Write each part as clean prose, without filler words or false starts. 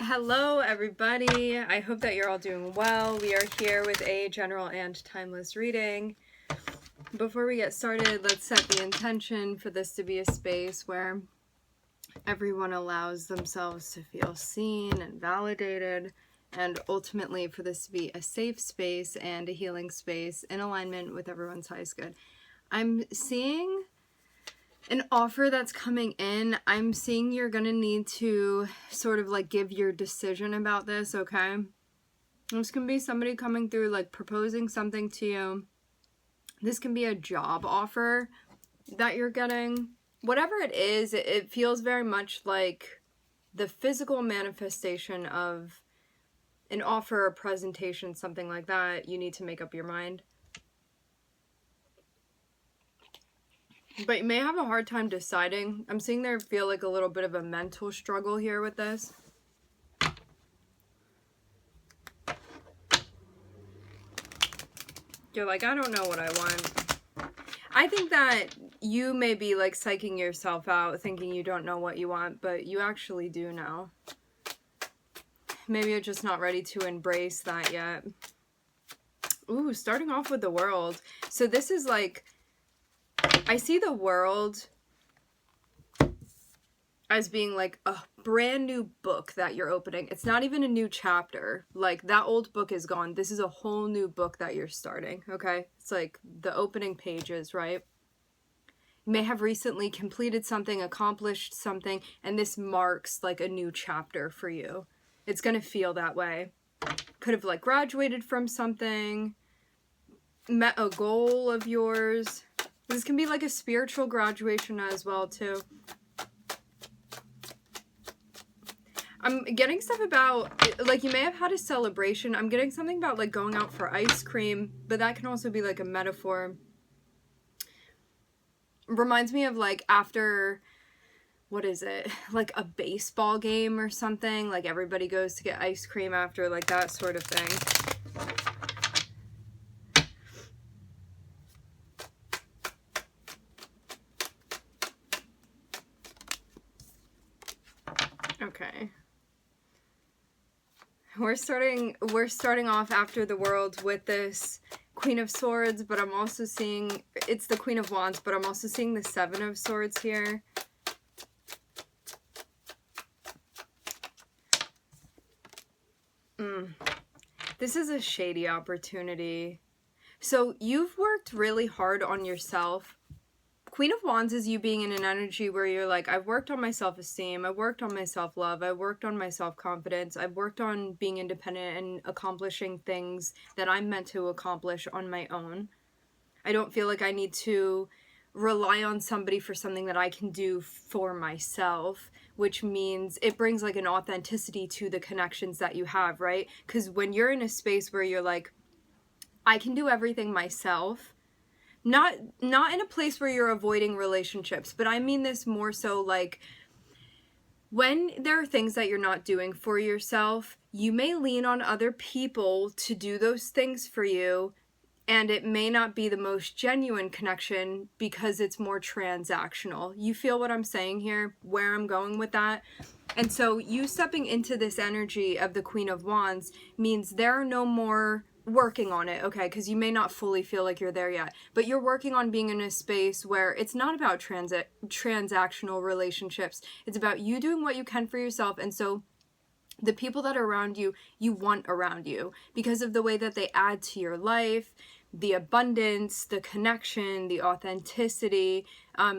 Hello everybody, I hope that you're all doing well. We are here with a general and timeless reading. Before we get started, let's set the intention for this to be a space where everyone allows themselves to feel seen and validated, and ultimately for this to be a safe space and a healing space in alignment with everyone's highest good. I'm seeing an offer that's coming in. I'm seeing you're gonna need to sort of like give your decision about this, okay? This can be somebody coming through like proposing something to you. This can be a job offer that you're getting. Whatever it is, it feels very much like the physical manifestation of an offer, a presentation, something like that. You need to make up your mind. But you may have a hard time deciding. I'm seeing there feel like a little bit of a mental struggle here with this. You're like, I don't know what I want. I think that you may be like psyching yourself out thinking you don't know what you want, but you actually do know. Maybe you're just not ready to embrace that yet. Ooh, starting off with the World. So this is like, I see the World as being like a brand new book that you're opening. It's not even a new chapter. Like, that old book is gone. This is a whole new book that you're starting, okay? It's like the opening pages, right? You may have recently completed something, accomplished something, and this marks like a new chapter for you. It's gonna feel that way. Could have like graduated from something, met a goal of yours. This can be like a spiritual graduation as well too. I'm getting stuff about, like, you may have had a celebration. I'm getting something about, like, going out for ice cream, but that can also be, like, a metaphor. Reminds me of, like, after, what is it? Like, a baseball game or something. Like, everybody goes to get ice cream after, like, that sort of thing. Okay. We're starting off after the World with this Queen of Swords, but I'm also seeing, it's the Queen of Wands, but I'm also seeing the Seven of Swords here. This is a shady opportunity. So you've worked really hard on yourself. Queen of Wands is you being in an energy where you're like, I've worked on my self-esteem, I've worked on my self-love, I've worked on my self-confidence, I've worked on being independent and accomplishing things that I'm meant to accomplish on my own. I don't feel like I need to rely on somebody for something that I can do for myself, which means it brings like an authenticity to the connections that you have, right? Because when you're in a space where you're like, I can do everything myself, not in a place where you're avoiding relationships, but I mean this more so like when there are things that you're not doing for yourself, you may lean on other people to do those things for you, and it may not be the most genuine connection because it's more transactional. You feel what I'm saying here, where I'm going with that? And so you stepping into this energy of the Queen of Wands means there are no more working on it, okay? Because you may not fully feel like you're there yet, but you're working on being in a space where it's not about transactional relationships. It's about you doing what you can for yourself. And so the people that are around you, you want around you because of the way that they add to your life, the abundance, the connection, the authenticity.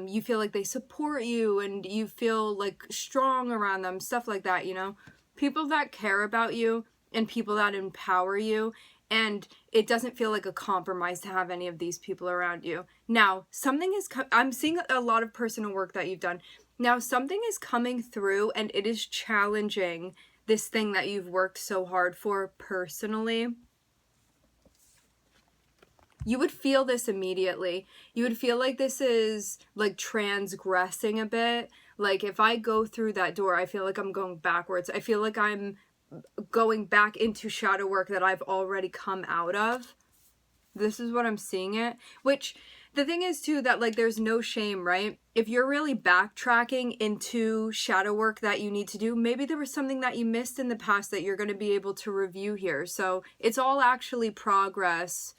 You feel like they support you and you feel like strong around them, stuff like that, you know? People that care about you and people that empower you, and it doesn't feel like a compromise to have any of these people around you. Now, something is, I'm seeing a lot of personal work that you've done. Now, something is coming through and it is challenging this thing that you've worked so hard for personally. You would feel this immediately. You would feel like this is like transgressing a bit. Like if I go through that door, I feel like I'm going backwards. I feel like I'm going back into shadow work that I've already come out of. This is what I'm seeing it, which The thing is too that like there's no shame, right? If you're really backtracking into shadow work that you need to do, maybe there was something that you missed in the past that you're going to be able to review here. So it's all actually progress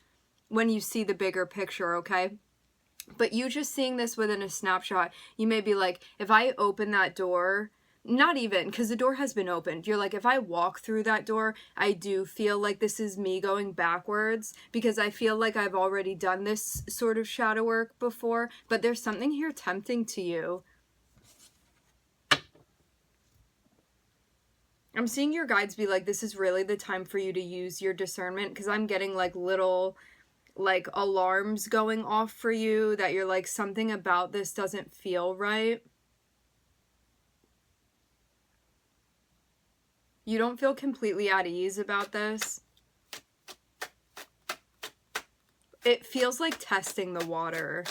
when you see the bigger picture, okay? But you just seeing this within a snapshot, you may be like, if I open that door, not even, because the door has been opened. You're like, if I walk through that door, I do feel like this is me going backwards because I feel like I've already done this sort of shadow work before, but there's something here tempting to you. I'm seeing your guides be like, this is really the time for you to use your discernment, because I'm getting like little like alarms going off for you that you're like, something about this doesn't feel right. You don't feel completely at ease about this. It feels like testing the water,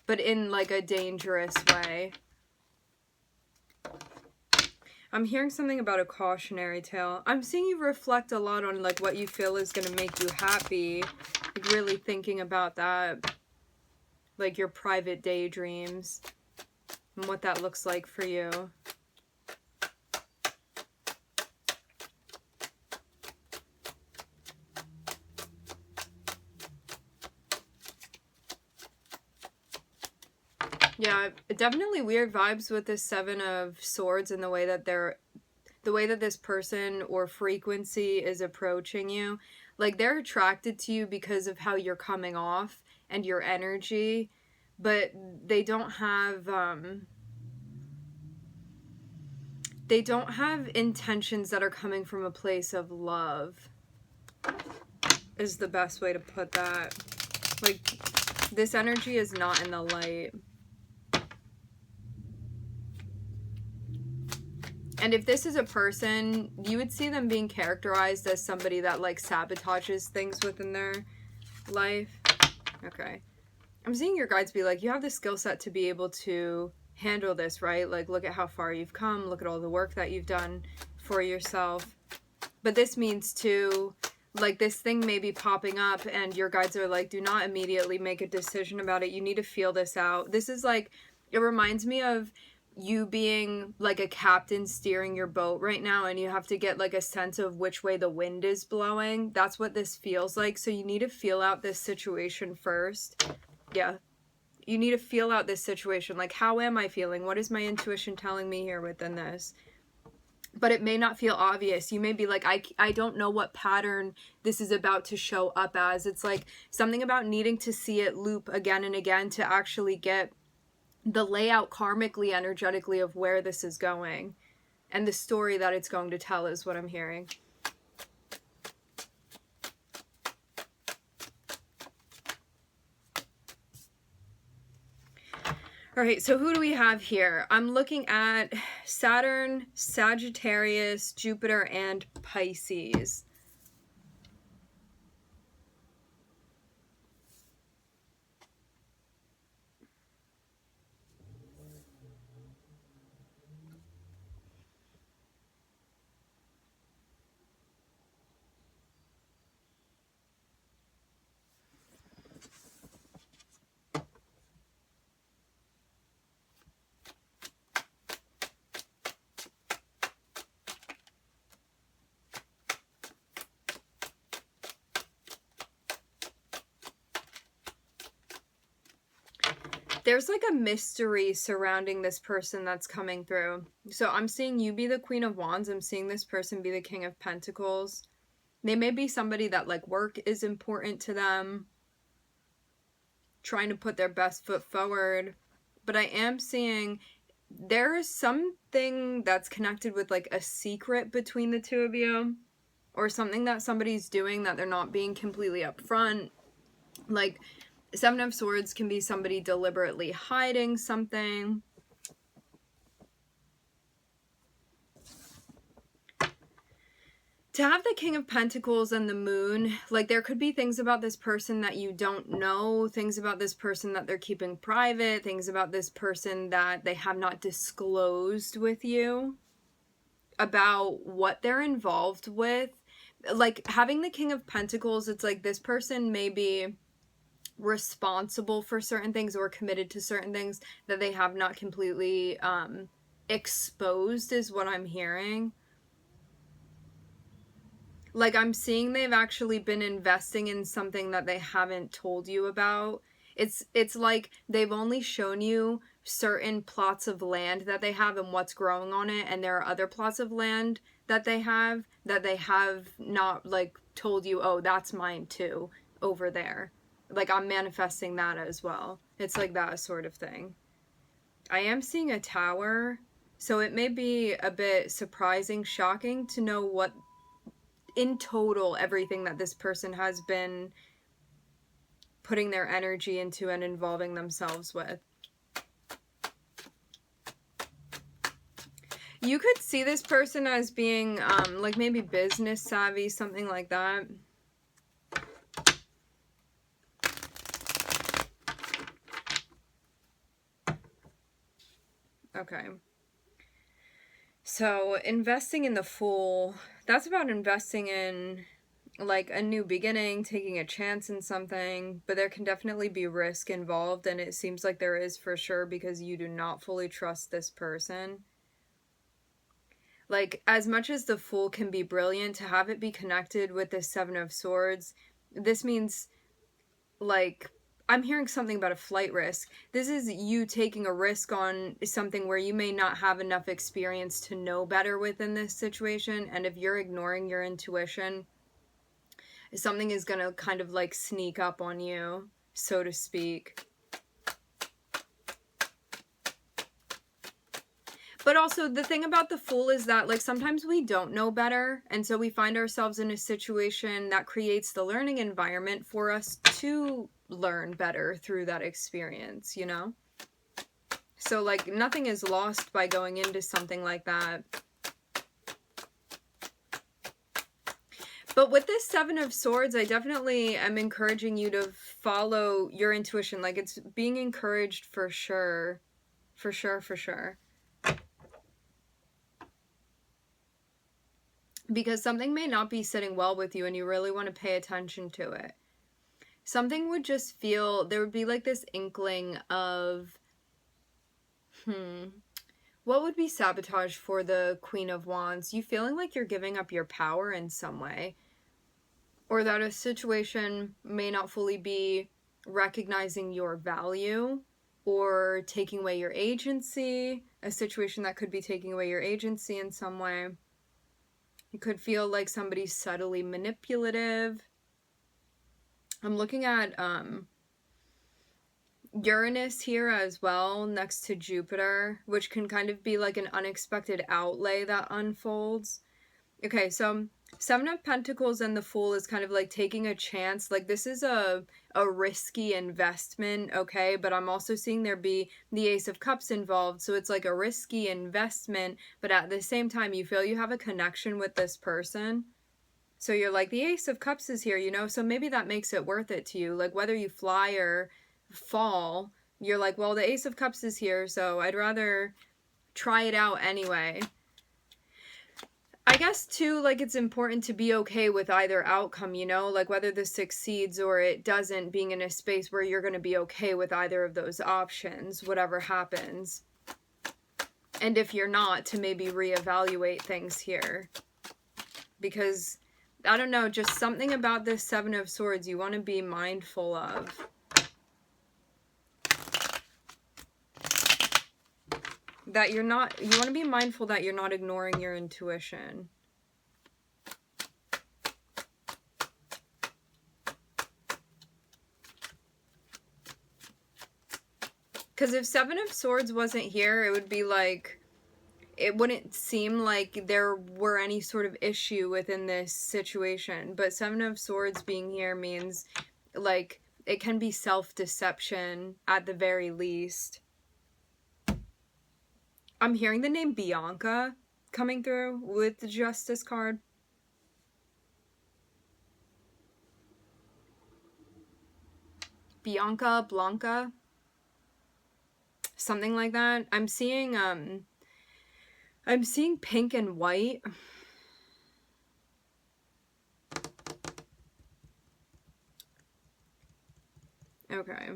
but in like a dangerous way. I'm hearing something about a cautionary tale. I'm seeing you reflect a lot on like what you feel is going to make you happy. Like really thinking about that. Like your private daydreams and what that looks like for you. Yeah, definitely weird vibes with this Seven of Swords and the way that this person or frequency is approaching you. Like they're attracted to you because of how you're coming off and your energy, but they don't have intentions that are coming from a place of love, is the best way to put that. Like this energy is not in the light. And if this is a person, you would see them being characterized as somebody that like sabotages things within their life. Okay. I'm seeing your guides be like, you have the skill set to be able to handle this, right? Like, look at how far you've come. Look at all the work that you've done for yourself. But this means too, like this thing may be popping up and your guides are like, do not immediately make a decision about it. You need to feel this out. This is like, it reminds me of you being like a captain steering your boat right now, and you have to get like a sense of which way the wind is blowing. That's what this feels like. So you need to feel out this situation first. Yeah. You need to feel out this situation. Like, how am I feeling? What is my intuition telling me here within this? But it may not feel obvious. You may be like, I don't know what pattern this is about to show up as. It's like something about needing to see it loop again and again to actually get the layout karmically, energetically of where this is going. And the story that it's going to tell is what I'm hearing. All right, so who do we have here? I'm looking at Saturn, Sagittarius, Jupiter, and Pisces. There's like a mystery surrounding this person that's coming through. So I'm seeing you be the Queen of Wands. I'm seeing this person be the King of Pentacles. They may be somebody that like work is important to them, trying to put their best foot forward. But I am seeing there is something that's connected with like a secret between the two of you, or something that somebody's doing that they're not being completely upfront. Like Seven of Swords can be somebody deliberately hiding something. To have the King of Pentacles and the Moon, like there could be things about this person that you don't know, things about this person that they're keeping private, things about this person that they have not disclosed with you about what they're involved with. Like having the King of Pentacles, it's like this person may be responsible for certain things or committed to certain things that they have not completely exposed, is what I'm hearing. Like, I'm seeing they've actually been investing in something that they haven't told you about. It's like they've only shown you certain plots of land that they have and what's growing on it, and there are other plots of land that they have not, like, told you, oh, that's mine too, over there. Like, I'm manifesting that as well. It's like that sort of thing. I am seeing a tower, so it may be a bit surprising, shocking to know what in total everything that this person has been putting their energy into and involving themselves with. You could see this person as being like maybe business savvy, something like that. Okay. So investing in the Fool, that's about investing in like a new beginning, taking a chance in something, but there can definitely be risk involved, and it seems like there is for sure because you do not fully trust this person. Like, as much as the Fool can be brilliant, to have it be connected with the Seven of Swords, this means, like, I'm hearing something about a flight risk. This is you taking a risk on something where you may not have enough experience to know better within this situation, and if you're ignoring your intuition, something is going to kind of like sneak up on you, so to speak. But also, the thing about the Fool is that, like, sometimes we don't know better, and so we find ourselves in a situation that creates the learning environment for us to learn better through that experience, you know? So, like, nothing is lost by going into something like that. But with this Seven of Swords, I definitely am encouraging you to follow your intuition. Like, it's being encouraged for sure. For sure, for sure. Because something may not be sitting well with you and you really want to pay attention to it. Something would just feel, there would be like this inkling of, what would be sabotage for the Queen of Wands? You feeling like you're giving up your power in some way. Or that a situation may not fully be recognizing your value or taking away your agency. A situation that could be taking away your agency in some way. You could feel like somebody's subtly manipulative. I'm looking at Uranus here as well, next to Jupiter, which can kind of be like an unexpected outlay that unfolds. Okay, so Seven of Pentacles and the Fool is kind of like taking a chance. Like, this is a risky investment, okay? But I'm also seeing there be the Ace of Cups involved. So it's like a risky investment, but at the same time, you feel you have a connection with this person. So you're like, the Ace of Cups is here, you know? So maybe that makes it worth it to you. Like, whether you fly or fall, you're like, well, the Ace of Cups is here, so I'd rather try it out anyway. I guess, too, like, it's important to be okay with either outcome, you know? Like, whether this succeeds or it doesn't, being in a space where you're going to be okay with either of those options, whatever happens. And if you're not, to maybe reevaluate things here. Because, I don't know, just something about this Seven of Swords you want to be mindful of. That you're not, you want to be mindful that you're not ignoring your intuition. Because if Seven of Swords wasn't here, it would be like, it wouldn't seem like there were any sort of issue within this situation. But Seven of Swords being here means, like, it can be self-deception at the very least. I'm hearing the name Bianca coming through with the Justice card. Bianca, Blanca. Something like that. I'm seeing pink and white. Okay.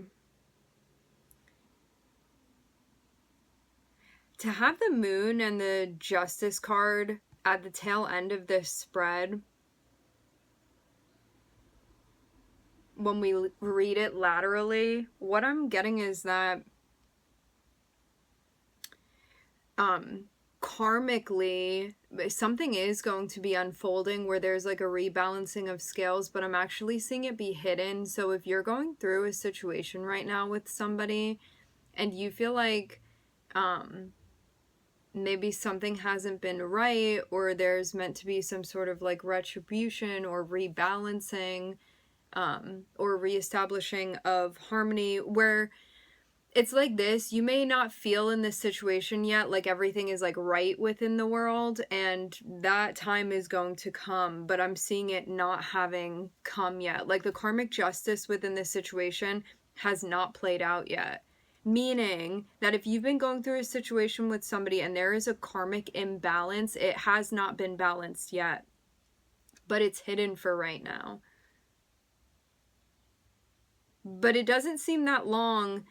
To have the moon and the justice card at the tail end of this spread, when we read it laterally, what I'm getting is that karmically something is going to be unfolding where there's like a rebalancing of scales, but I'm actually seeing it be hidden. So if you're going through a situation right now with somebody and you feel like maybe something hasn't been right, or there's meant to be some sort of like retribution or rebalancing, or reestablishing of harmony, where it's like this, you may not feel in this situation yet like everything is like right within the world, and that time is going to come, but I'm seeing it not having come yet. Like the karmic justice within this situation has not played out yet. Meaning that if you've been going through a situation with somebody and there is a karmic imbalance, it has not been balanced yet, but it's hidden for right now. But it doesn't seem that long.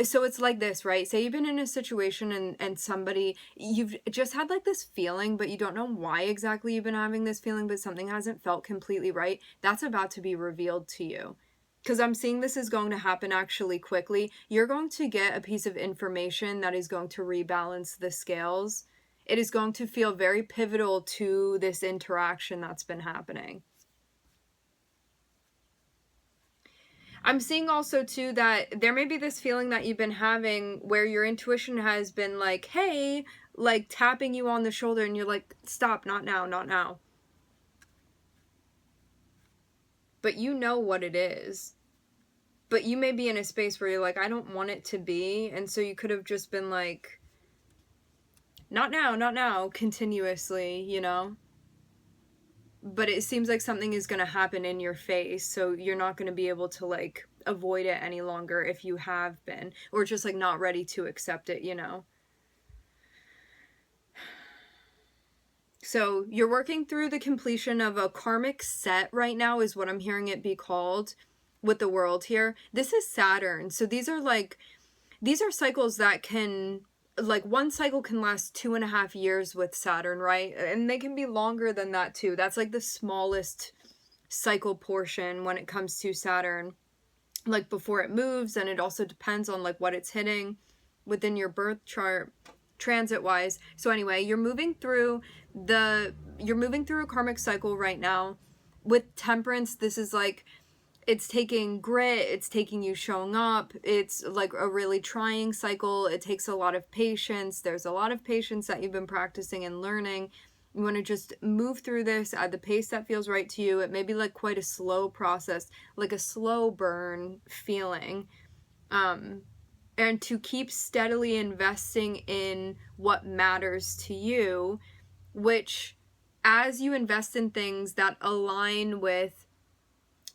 So it's like this, right? Say you've been in a situation and somebody, you've just had like this feeling, but you don't know why exactly you've been having this feeling, but something hasn't felt completely right. That's about to be revealed to you. Because I'm seeing this is going to happen actually quickly. You're going to get a piece of information that is going to rebalance the scales. It is going to feel very pivotal to this interaction that's been happening. I'm seeing also too that there may be this feeling that you've been having where your intuition has been like, hey, like tapping you on the shoulder, and you're like, stop, not now, not now. But you know what it is. But you may be in a space where you're like, I don't want it to be. And so you could have just been like, not now, not now, continuously, you know? But it seems like something is going to happen in your face, so you're not going to be able to like avoid it any longer if you have been, or just like not ready to accept it, you know? So you're working through the completion of a karmic set right now, is what I'm hearing it be called with the world here. This is Saturn. So these are cycles that can, like one cycle can last 2.5 years with Saturn, right? And they can be longer than that too. That's like the smallest cycle portion when it comes to Saturn, like before it moves. And it also depends on like what it's hitting within your birth chart transit wise. So anyway, you're moving through a karmic cycle right now with Temperance. This is like, it's taking grit, it's taking you showing up, it's like a really trying cycle. It takes a lot of patience. There's a lot of patience that you've been practicing and learning. You want to just move through this at the pace that feels right to you. It may be like quite a slow process, like a slow burn feeling. And to keep steadily investing in what matters to you, which as you invest in things that align with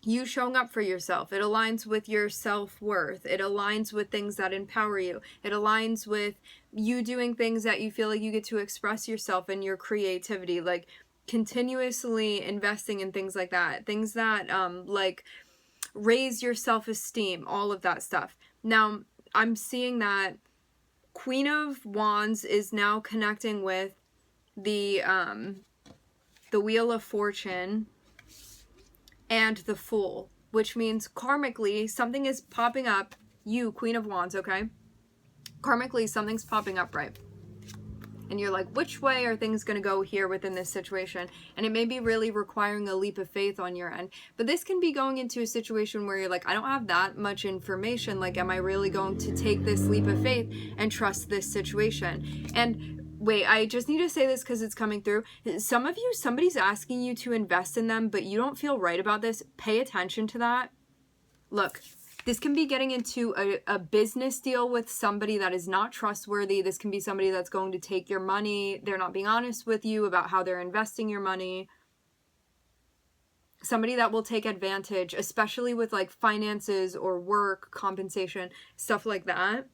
you showing up for yourself, it aligns with your self-worth, it aligns with things that empower you, it aligns with you doing things that you feel like you get to express yourself and your creativity, like continuously investing in things like that, things that like raise your self-esteem, all of that stuff. Now I'm seeing that Queen of Wands is now connecting with the Wheel of Fortune and the Fool, which means karmically something is popping up. You, Queen of Wands, okay? Karmically something's popping up, right? And you're like, which way are things going to go here within this situation? And it may be really requiring a leap of faith on your end. But this can be going into a situation where you're like, I don't have that much information. Like, am I really going to take this leap of faith and trust this situation? And wait, I just need to say this because it's coming through. Some of you, somebody's asking you to invest in them, but you don't feel right about this. Pay attention to that. Look, this can be getting into a business deal with somebody that is not trustworthy. This can be somebody that's going to take your money. They're not being honest with you about how they're investing your money. Somebody that will take advantage, especially with like finances or work, compensation, stuff like that.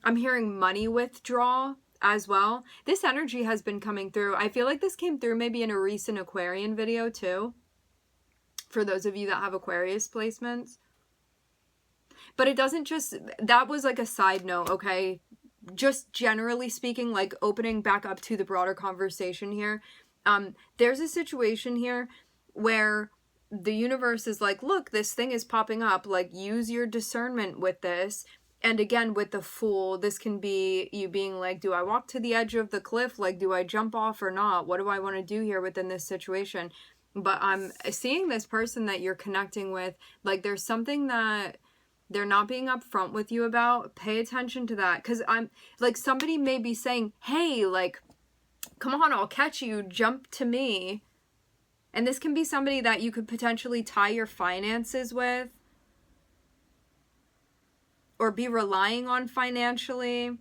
I'm hearing money withdrawal as well. This energy has been coming through. I feel like this came through maybe in a recent Aquarian video too, for those of you that have Aquarius placements. But it doesn't just, that was like a side note, okay? Just generally speaking, like opening back up to the broader conversation here. There's a situation here where the universe is like, look, this thing is popping up, like use your discernment with this. And again, with the Fool, this can be you being like, do I walk to the edge of the cliff? Like, do I jump off or not? What do I want to do here within this situation? But I'm seeing this person that you're connecting with, like there's something that they're not being upfront with you about. Pay attention to that. Because I'm like, somebody may be saying, hey, like, come on, I'll catch you, jump to me. And this can be somebody that you could potentially tie your finances with or be relying on financially.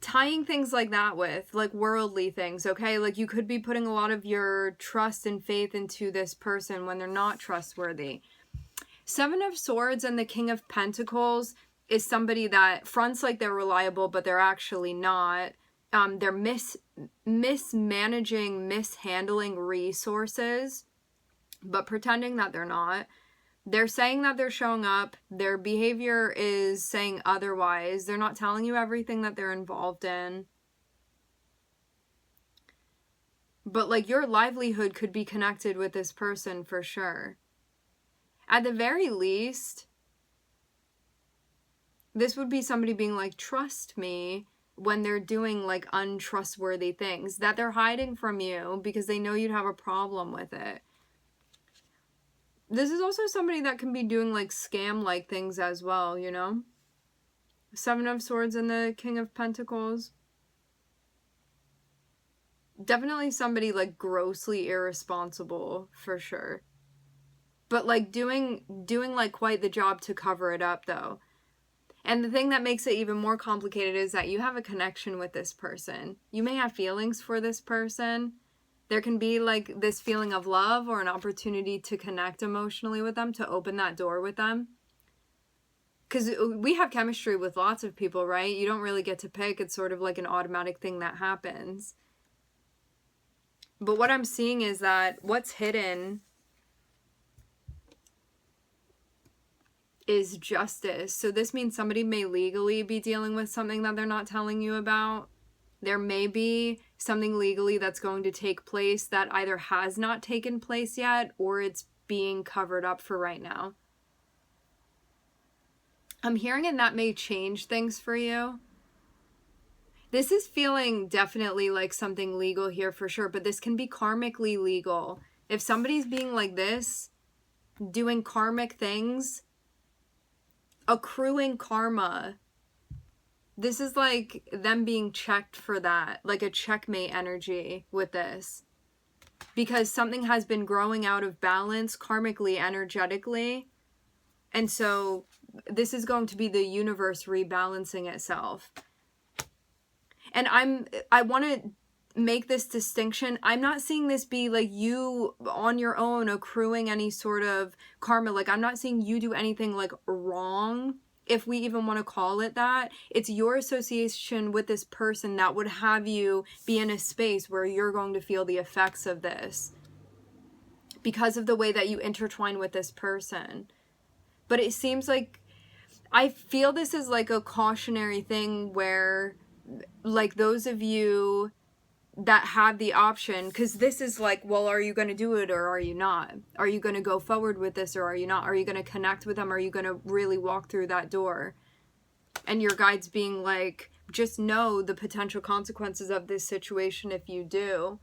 Tying things like that with, like worldly things, okay? Like you could be putting a lot of your trust and faith into this person when they're not trustworthy. Seven of Swords and the King of Pentacles is somebody that fronts like they're reliable, but they're actually not. They're mishandling resources, but pretending that they're not. They're saying that they're showing up. Their behavior is saying otherwise. They're not telling you everything that they're involved in. But like your livelihood could be connected with this person for sure. At the very least, this would be somebody being like, trust me, when they're doing like untrustworthy things that they're hiding from you because they know you'd have a problem with it. This is also somebody that can be doing like scam-like things as well, you know? Seven of Swords and the King of Pentacles. Definitely somebody like grossly irresponsible for sure. But like doing like quite the job to cover it up though. And the thing that makes it even more complicated is that you have a connection with this person. You may have feelings for this person. There can be like this feeling of love or an opportunity to connect emotionally with them, to open that door with them. Because we have chemistry with lots of people, right? You don't really get to pick. It's sort of like an automatic thing that happens. But what I'm seeing is that what's hidden is justice. So this means somebody may legally be dealing with something that they're not telling you about. There may be something legally that's going to take place that either has not taken place yet or it's being covered up for right now. I'm hearing and that may change things for you. This is feeling definitely like something legal here for sure, but this can be karmically legal. If somebody's being like this, doing karmic things, accruing karma, this is like them being checked for that, like a checkmate energy with this. Because something has been growing out of balance karmically, energetically. And so this is going to be the universe rebalancing itself. And I want to make this distinction. I'm not seeing this be like you on your own accruing any sort of karma. Like I'm not seeing you do anything like wrong, if we even want to call it that. It's your association with this person that would have you be in a space where you're going to feel the effects of this because of the way that you intertwine with this person. But it seems like, I feel this is like a cautionary thing where, like, those of you that have the option, because this is like, well, are you going to do it or are you not? Are you going to go forward with this or are you not? Are you going to connect with them? Are you going to really walk through that door? And your guide's being like, just know the potential consequences of this situation if you do.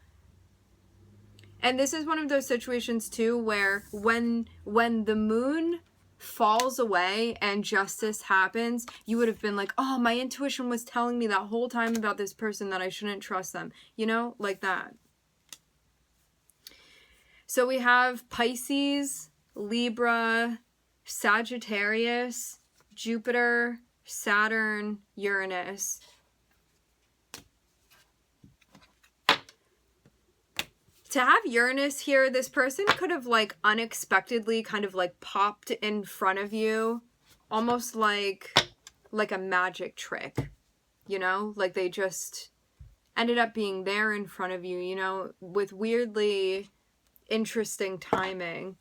And this is one of those situations too where when the moon falls away and justice happens, you would have been like, oh, my intuition was telling me that whole time about this person that I shouldn't trust them, you know, like that. So we have Pisces, Libra, Sagittarius, Jupiter, Saturn, Uranus. To have Uranus here, this person could have like unexpectedly kind of like popped in front of you, almost like a magic trick, you know, like they just ended up being there in front of you, you know, with weirdly interesting timing.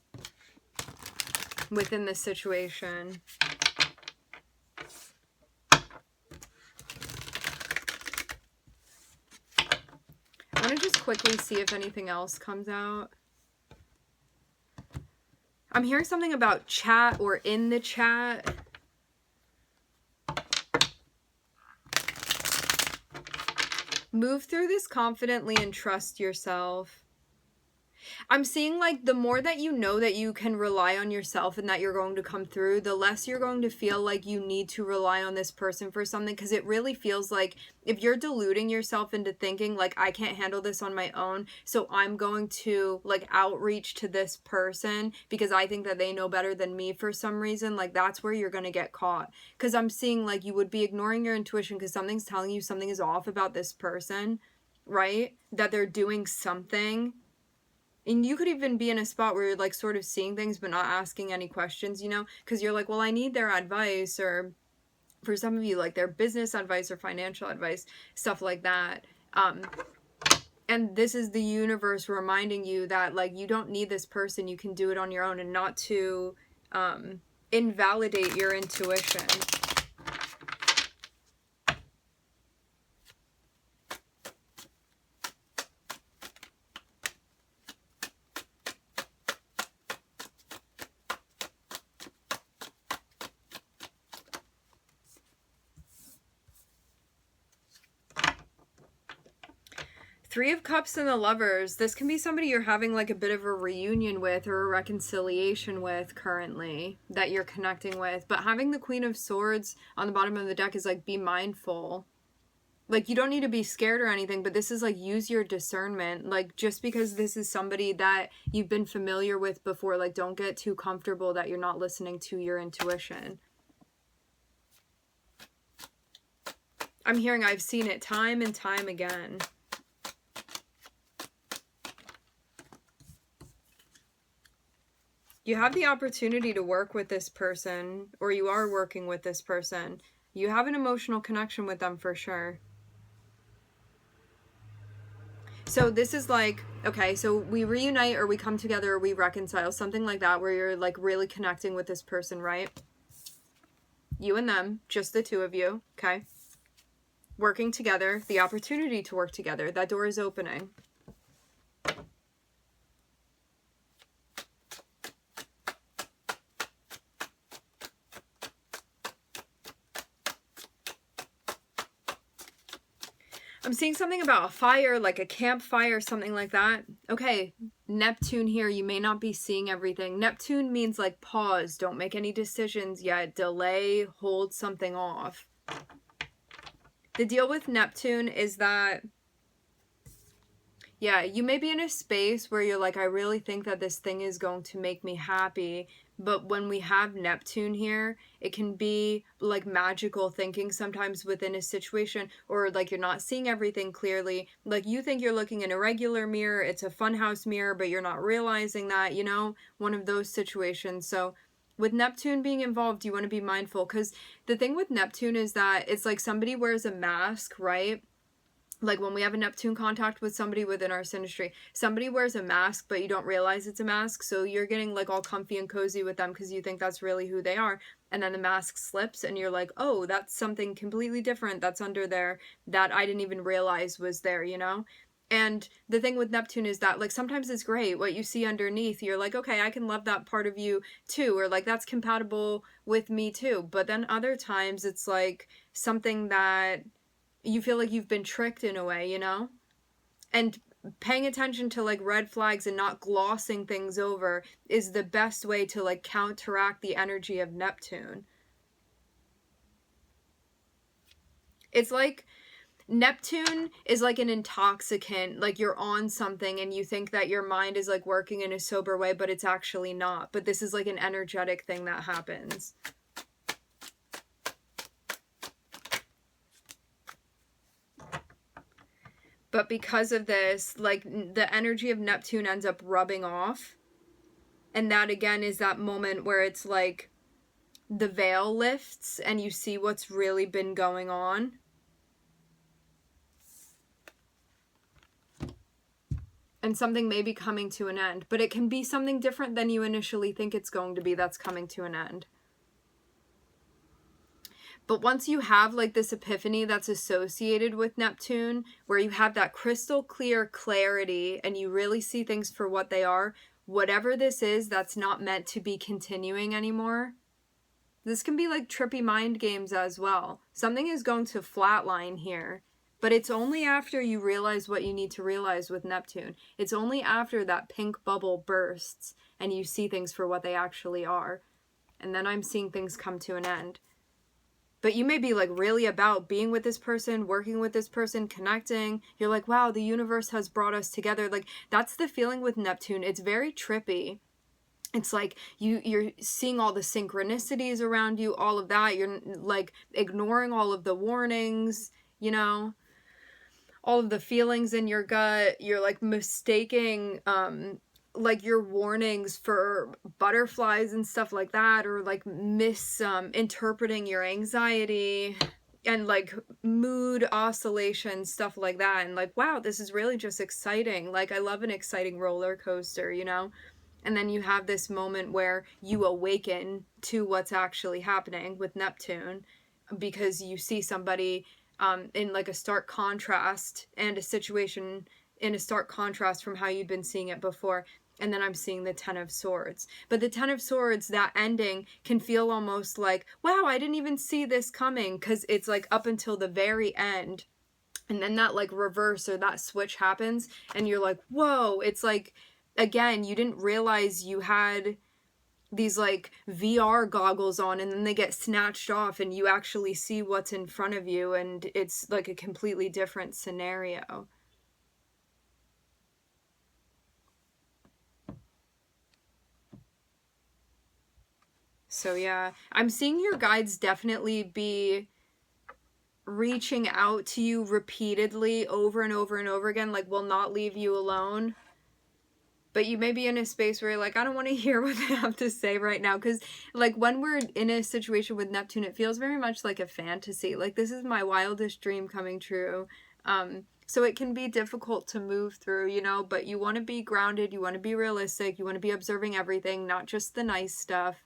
within this situation. I want to just quickly see if anything else comes out. I'm hearing something about chat or in the chat. Move through this confidently and trust yourself. I'm seeing like the more that you know that you can rely on yourself and that you're going to come through, the less you're going to feel like you need to rely on this person for something, because it really feels like if you're deluding yourself into thinking like I can't handle this on my own, so I'm going to like outreach to this person because I think that they know better than me for some reason, like that's where you're going to get caught. Because I'm seeing like you would be ignoring your intuition because something's telling you something is off about this person, right? That they're doing something. And you could even be in a spot where you're like sort of seeing things but not asking any questions, you know, because you're like, well, I need their advice, or for some of you, like their business advice or financial advice, stuff like that. And this is the universe reminding you that like you don't need this person, you can do it on your own, and not to invalidate your intuition. Three of Cups and the Lovers. This can be somebody you're having like a bit of a reunion with or a reconciliation with currently that you're connecting with. But having the Queen of Swords on the bottom of the deck is like, be mindful. Like, you don't need to be scared or anything, but this is like, use your discernment. Like, just because this is somebody that you've been familiar with before, like, don't get too comfortable that you're not listening to your intuition. I'm hearing I've seen it time and time again. You have the opportunity to work with this person, or you are working with this person. You have an emotional connection with them for sure. So this is like, okay, so we reunite or we come together or we reconcile, something like that, where you're like really connecting with this person, right? You and them, just the two of you, okay? Working together, the opportunity to work together. That door is opening. I'm seeing something about a fire, like a campfire, something like that. Okay, Neptune here, you may not be seeing everything. Neptune means like pause, don't make any decisions yet, delay, hold something off. The deal with Neptune is that, yeah, you may be in a space where you're like, I really think that this thing is going to make me happy. But when we have Neptune here, it can be like magical thinking sometimes within a situation, or like you're not seeing everything clearly. Like you think you're looking in a regular mirror, it's a funhouse mirror, but you're not realizing that, you know, one of those situations. So with Neptune being involved, you want to be mindful, because the thing with Neptune is that it's like somebody wears a mask, right? Like when we have a Neptune contact with somebody within our synastry, somebody wears a mask, but you don't realize it's a mask. So you're getting like all comfy and cozy with them because you think that's really who they are. And then the mask slips and you're like, oh, that's something completely different that's under there that I didn't even realize was there, you know? And the thing with Neptune is that like sometimes it's great what you see underneath. You're like, okay, I can love that part of you too, or like that's compatible with me too. But then other times it's like something that you feel like you've been tricked in a way, you know? And paying attention to like red flags and not glossing things over is the best way to like counteract the energy of Neptune. It's like Neptune is like an intoxicant, like you're on something and you think that your mind is like working in a sober way, but it's actually not. But this is like an energetic thing that happens. But because of this, like the energy of Neptune ends up rubbing off. And that again is that moment where it's like the veil lifts and you see what's really been going on. and something may be coming to an end, but it can be something different than you initially think it's going to be that's coming to an end. But once you have like this epiphany that's associated with Neptune, where you have that crystal clear clarity and you really see things for what they are, whatever this is that's not meant to be continuing anymore, this can be like trippy mind games as well. Something is going to flatline here, but it's only after you realize what you need to realize with Neptune. It's only after that pink bubble bursts and you see things for what they actually are. And then I'm seeing things come to an end. But you may be like really about being with this person, working with this person, connecting. You're like, wow, the universe has brought us together. Like, that's the feeling with Neptune. It's very trippy. It's like you're seeing all the synchronicities around you, all of that. You're like ignoring all of the warnings, you know, all of the feelings in your gut. You're like mistaking like your warnings for butterflies and stuff like that, or like misinterpreting your anxiety and like mood oscillations, stuff like that. And like, wow, this is really just exciting. Like, I love an exciting roller coaster, you know? And then you have this moment where you awaken to what's actually happening with Neptune, because you see somebody in like a stark contrast, and a situation in a stark contrast from how you'd been seeing it before. And then I'm seeing the Ten of Swords. But the Ten of Swords, that ending can feel almost like, wow, I didn't even see this coming, because it's like up until the very end. And then that like reverse or that switch happens and you're like, whoa, it's like, again, you didn't realize you had these like VR goggles on, and then they get snatched off and you actually see what's in front of you, and it's like a completely different scenario. So yeah, I'm seeing your guides definitely be reaching out to you repeatedly over and over and over again, like will not leave you alone. But you may be in a space where you're like, I don't want to hear what they have to say right now. Because like when we're in a situation with Neptune, it feels very much like a fantasy. Like, this is my wildest dream coming true. So it can be difficult to move through, you know, but you want to be grounded. You want to be realistic. You want to be observing everything, not just the nice stuff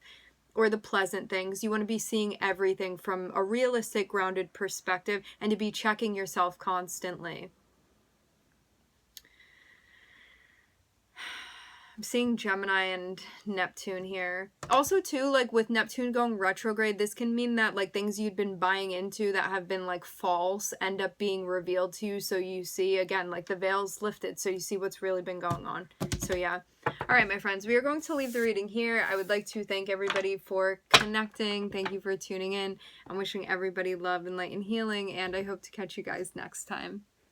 or the pleasant things. You want to be seeing everything from a realistic, grounded perspective, and to be checking yourself constantly. I'm seeing Gemini and Neptune here. Also too, like with Neptune going retrograde, this can mean that like things you'd been buying into that have been like false end up being revealed to you. So you see, again, like the veil's lifted. So you see what's really been going on. So yeah. All right, my friends, we are going to leave the reading here. I would like to thank everybody for connecting. Thank you for tuning in. I'm wishing everybody love and light and healing, and I hope to catch you guys next time.